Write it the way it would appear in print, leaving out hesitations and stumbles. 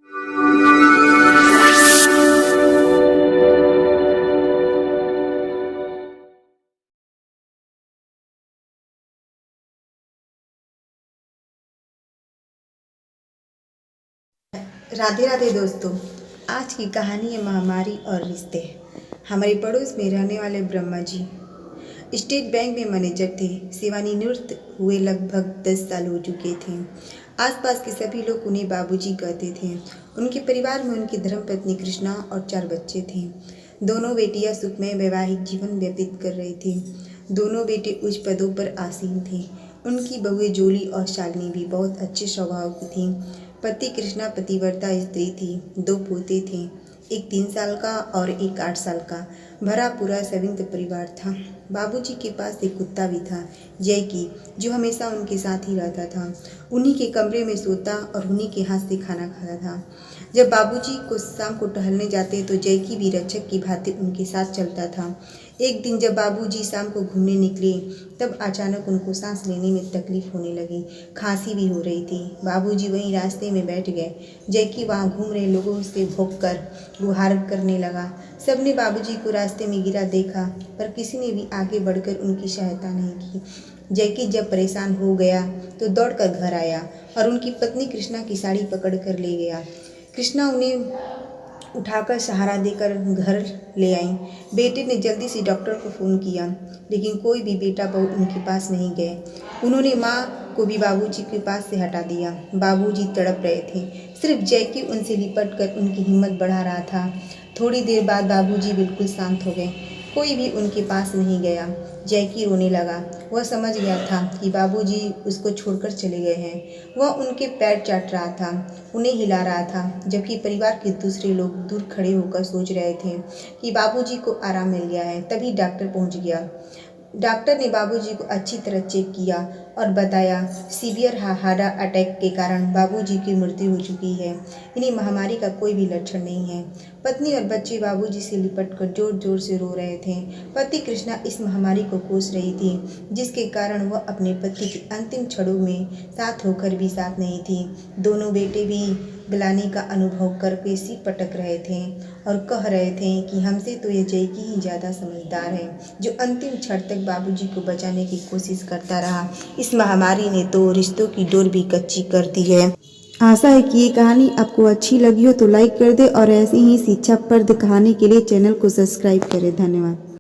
राधे राधे दोस्तों। आज की कहानी है महामारी और रिश्ते। हमारे पड़ोस में रहने वाले ब्रह्मा जी स्टेट बैंक में मैनेजर थे। सेवानिवृत्त हुए लगभग 10 साल हो चुके थे। आसपास के सभी लोग उन्हें बाबूजी कहते थे। उनके परिवार में उनकी धर्मपत्नी कृष्णा और 4 बच्चे थे। दोनों बेटियां सुखमय वैवाहिक जीवन व्यतीत कर रही थी। दोनों बेटे उच्च पदों पर आसीन थे। उनकी बहुएं जोली और शालिनी भी बहुत अच्छे स्वभाव की थीं। पति कृष्णा पतिव्रता स्त्री थी। 2 पोते थे, एक 3 साल का और एक 8 साल का। भरा पूरा संयुक्त परिवार था। बाबूजी के पास एक कुत्ता भी था, जैकी, जो हमेशा उनके साथ ही रहता था। उन्हीं के कमरे में सोता और उन्हीं के हाथ से खाना खाता था। जब बाबूजी को शाम को टहलने जाते तो जैकी भी रक्षक की भांति उनके साथ चलता था। एक दिन जब बाबूजी शाम को घूमने निकले तब अचानक उनको सांस लेने में तकलीफ होने लगी। खांसी भी हो रही थी। बाबूजी वहीं रास्ते में बैठ गए। जैकी वहाँ घूम रहे लोगों से भौंककर गुहार करने लगा। सबने बाबूजी को रास्ते में गिरा देखा, पर किसी ने भी आगे बढ़कर उनकी सहायता नहीं की। जैकी जब परेशान हो गया तो दौड़कर घर आया और उनकी पत्नी कृष्णा की साड़ी पकड़कर ले गया। कृष्णा उन्हें उठाकर सहारा देकर घर ले आई। बेटे ने जल्दी से डॉक्टर को फ़ोन किया, लेकिन कोई भी बेटा बहू उनके पास नहीं गए। उन्होंने माँ को भी बाबूजी के पास से हटा दिया। बाबूजी तड़प रहे थे। सिर्फ जैकी उनसे लिपट कर उनकी हिम्मत बढ़ा रहा था। थोड़ी देर बाद बाबूजी बिल्कुल शांत हो गए। कोई भी उनके पास नहीं गया। जैकी रोने लगा। वह समझ गया था कि बाबूजी उसको छोड़कर चले गए हैं। वह उनके पैर चाट रहा था, उन्हें हिला रहा था, जबकि परिवार के दूसरे लोग दूर खड़े होकर सोच रहे थे कि बाबूजी को आराम मिल गया है। तभी डॉक्टर पहुंच गया। डॉक्टर ने बाबूजी को अच्छी तरह चेक किया और बताया सीवियर हार्ट अटैक के कारण बाबूजी की मृत्यु हो चुकी है। इन्हें महामारी का कोई भी लक्षण नहीं है। पत्नी और बच्चे बाबूजी से लिपटकर जोर जोर से रो रहे थे। पति कृष्णा इस महामारी को कोस रही थी, जिसके कारण वह अपने पति के अंतिम क्षणों में साथ होकर भी साथ नहीं थी। दोनों बेटे भी ग्लानि का अनुभव करके सिर पटक रहे थे और कह रहे थे कि हमसे तो ये जैकी ही ज़्यादा समझदार है, जो अंतिम क्षण तक बाबूजी को बचाने की कोशिश करता रहा। इस महामारी ने तो रिश्तों की डोर भी कच्ची कर दी है। आशा है कि ये कहानी आपको अच्छी लगी हो तो लाइक कर दे और ऐसी ही शिक्षाप्रद कहानी के लिए चैनल को सब्सक्राइब करें। धन्यवाद।